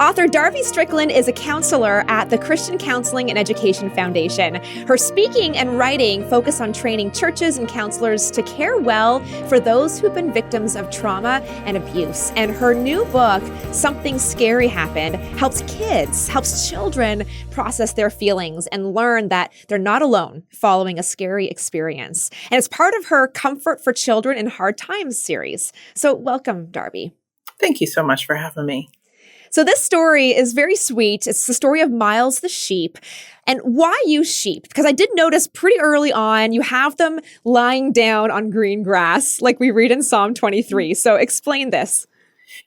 Author Darby Strickland is a counselor at the Christian Counseling and Education Foundation. Her speaking and writing focus on training churches and counselors to care well for those who've been victims of trauma and abuse. And her new book, Something Scary Happened, helps children process their feelings and learn that they're not alone following a scary experience. And it's part of her Comfort for Children in Hard Times series. So welcome, Darby. Thank you so much for having me. So this story is very sweet. It's the story of Miles the sheep. And why use sheep? Because I did notice pretty early on, you have them lying down on green grass, like we read in Psalm 23. So explain this.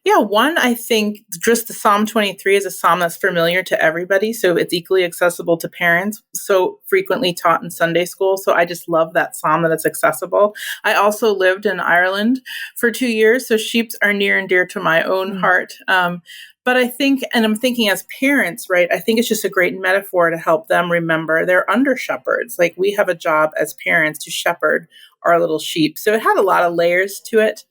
Yeah, one, I think just the Psalm 23 is a psalm that's familiar to everybody. So it's equally accessible to parents, so frequently taught in Sunday school. So I just love that psalm that it's accessible. I also lived in Ireland for 2 years. So sheep are near and dear to my own heart. But I think, and I'm thinking as parents, right, I think it's just a great metaphor to help them remember they're under shepherds. Like we have a job as parents to shepherd our little sheep. So it had a lot of layers to it.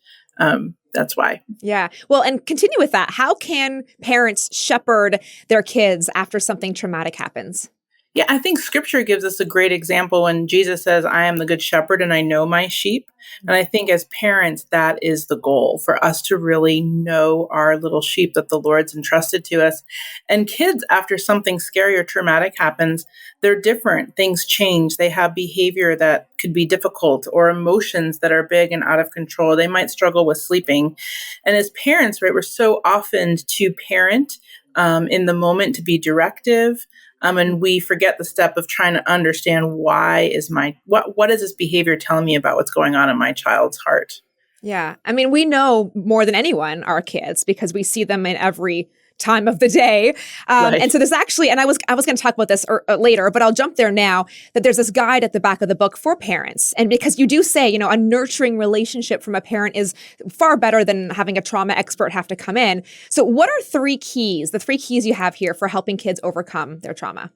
That's why. Yeah. Well, and continue with that. How can parents shepherd their kids after something traumatic happens? Yeah, I think scripture gives us a great example when Jesus says, I am the good shepherd and I know my sheep. And I think as parents, that is the goal for us to really know our little sheep that the Lord's entrusted to us. And kids, after something scary or traumatic happens, they're different. Things change. They have behavior that could be difficult or emotions that are big and out of control. They might struggle with sleeping. And as parents, right, we're so often to parent in the moment, to be directive. And we forget the step of trying to understand what is this behavior telling me about what's going on in my child's heart? Yeah. I mean, we know more than anyone our kids because we see them in every time of the day. Right. And so there's actually, and I was going to talk about this later, but I'll jump there now, that there's this guide at the back of the book for parents. And because you do say, a nurturing relationship from a parent is far better than having a trauma expert have to come in. So what are the 3 keys you have here for helping kids overcome their trauma?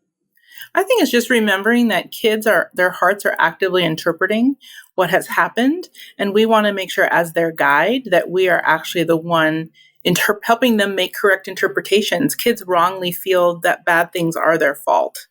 I think it's just remembering that their hearts are actively interpreting what has happened. And we want to make sure as their guide that we are actually the one helping them make correct interpretations. Kids wrongly feel that bad things are their fault.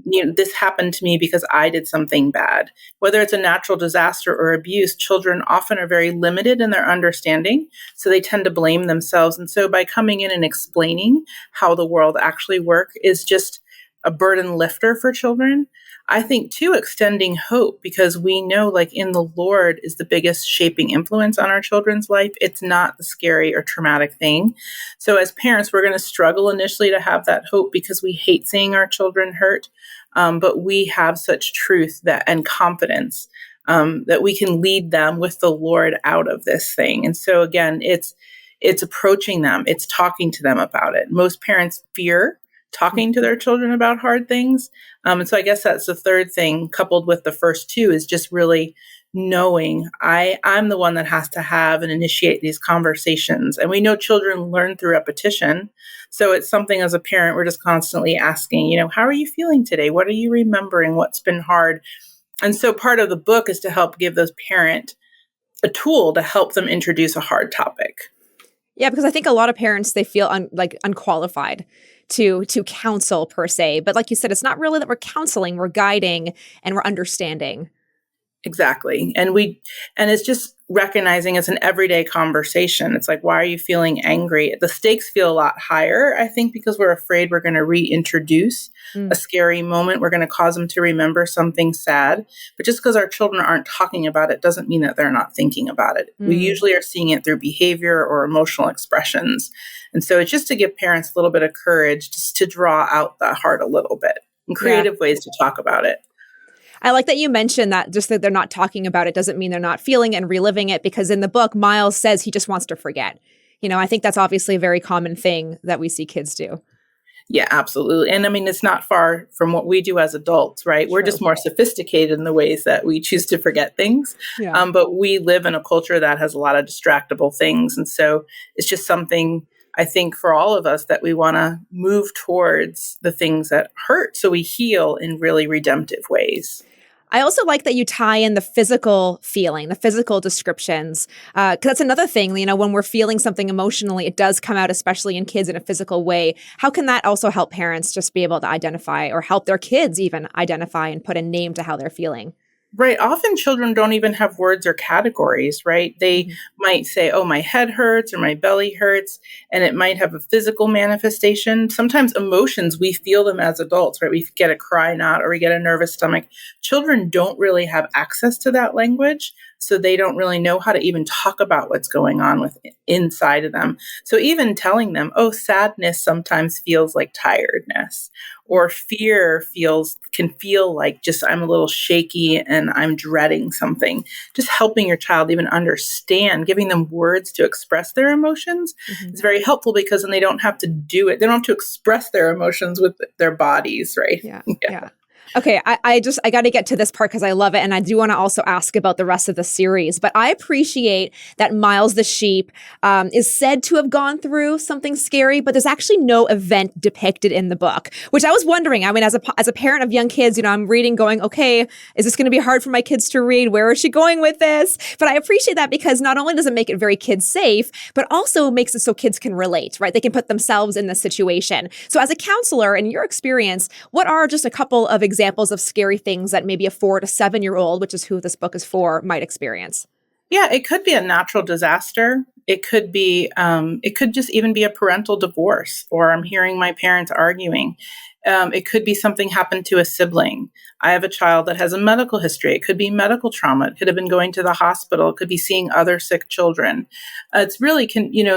This happened to me because I did something bad. Whether it's a natural disaster or abuse, children often are very limited in their understanding, so they tend to blame themselves. And so by coming in and explaining how the world actually works is just a burden lifter for children. I think, too, extending hope, because we know, like, in the Lord is the biggest shaping influence on our children's life. It's not the scary or traumatic thing. So as parents, we're going to struggle initially to have that hope because we hate seeing our children hurt. But we have such truth and confidence that we can lead them with the Lord out of this thing. And so, again, it's approaching them. It's talking to them about it. Most parents fear talking to their children about hard things. And so I guess that's the third thing, coupled with the first 2, is just really knowing I'm the one that has to have and initiate these conversations. And we know children learn through repetition. So it's something as a parent, we're just constantly asking, how are you feeling today? What are you remembering? What's been hard? And so part of the book is to help give those parents a tool to help them introduce a hard topic. Yeah, because I think a lot of parents, they feel unqualified to counsel per se. But like you said, it's not really that we're counseling, we're guiding and we're understanding. Exactly. And it's just recognizing it's an everyday conversation. It's like, why are you feeling angry? The stakes feel a lot higher, I think, because we're afraid we're going to reintroduce a scary moment. We're going to cause them to remember something sad. But just because our children aren't talking about it doesn't mean that they're not thinking about it. We usually are seeing it through behavior or emotional expressions. And so it's just to give parents a little bit of courage just to draw out the heart a little bit and creative ways to talk about it. I like that you mentioned that just that they're not talking about it doesn't mean they're not feeling and reliving it, because in the book, Miles says he just wants to forget. I think that's obviously a very common thing that we see kids do. Yeah, absolutely. And I mean, it's not far from what we do as adults, right? We're just more sophisticated in the ways that we choose to forget things. Yeah. But we live in a culture that has a lot of distractible things. And so it's just something, I think, for all of us that we want to move towards the things that hurt so we heal in really redemptive ways. I also like that you tie in the physical feeling, the physical descriptions, because that's another thing, when we're feeling something emotionally, it does come out, especially in kids, in a physical way. How can that also help parents just be able to identify, or help their kids even identify and put a name to how they're feeling? Right. Often children don't even have words or categories, right? They might say, oh, my head hurts or my belly hurts, and it might have a physical manifestation. Sometimes emotions, we feel them as adults, right? We get a cry knot or we get a nervous stomach. Children don't really have access to that language, so they don't really know how to even talk about what's going on with inside of them. So even telling them, oh, sadness sometimes feels like tiredness, or fear can feel like just I'm a little shaky and I'm dreading something. Just helping your child even understand, giving them words to express their emotions is very helpful, because then they don't have to do it. They don't have to express their emotions with their bodies, right? Yeah. Okay, I got to get to this part because I love it. And I do want to also ask about the rest of the series. But I appreciate that Miles the sheep is said to have gone through something scary, but there's actually no event depicted in the book, which I was wondering. I mean, as a parent of young kids, I'm reading going, okay, is this going to be hard for my kids to read? Where is she going with this? But I appreciate that, because not only does it make it very kid safe, but also makes it so kids can relate, right? They can put themselves in the situation. So as a counselor, in your experience, what are just a couple of examples of scary things that maybe a 4 to 7-year-old, which is who this book is for, might experience? Yeah, it could be a natural disaster. It could be, it could just even be a parental divorce, or I'm hearing my parents arguing. It could be something happened to a sibling. I have a child that has a medical history. It could be medical trauma. It could have been going to the hospital. It could be seeing other sick children. It's really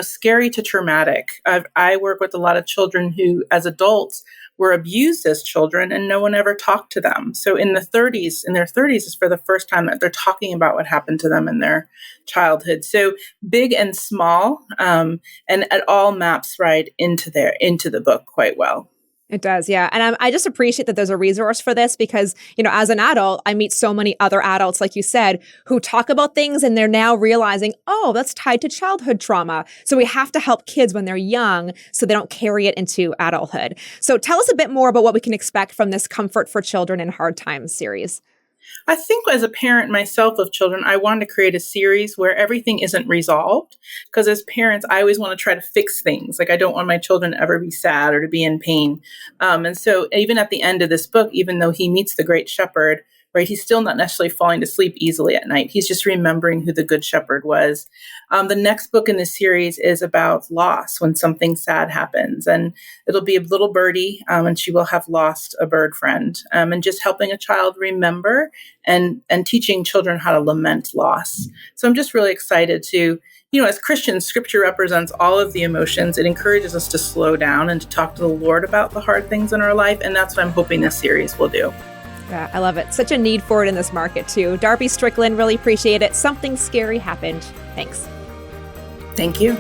scary to traumatic. I work with a lot of children who, as adults, were abused as children and no one ever talked to them. So in their 30s is for the first time that they're talking about what happened to them in their childhood. So big and small, and it all maps right into the book quite well. It does, yeah. And I just appreciate that there's a resource for this, because, as an adult, I meet so many other adults, like you said, who talk about things and they're now realizing, oh, that's tied to childhood trauma. So we have to help kids when they're young so they don't carry it into adulthood. So tell us a bit more about what we can expect from this Comfort for Children in Hard Times series. I think as a parent myself of children, I wanted to create a series where everything isn't resolved. Because as parents, I always want to try to fix things. Like, I don't want my children to ever be sad or to be in pain. And so even at the end of this book, even though he meets the great shepherd, right, he's still not necessarily falling to sleep easily at night. He's just remembering who the good shepherd was. The next book in this series is about loss, when something sad happens. And it'll be a little birdie, and she will have lost a bird friend. And just helping a child remember and teaching children how to lament loss. So I'm just really excited to, as Christians, Scripture represents all of the emotions. It encourages us to slow down and to talk to the Lord about the hard things in our life. And that's what I'm hoping this series will do. Yeah, I love it. Such a need for it in this market, too. Darby Strickland, really appreciate it. Something scary happened. Thanks. Thank you.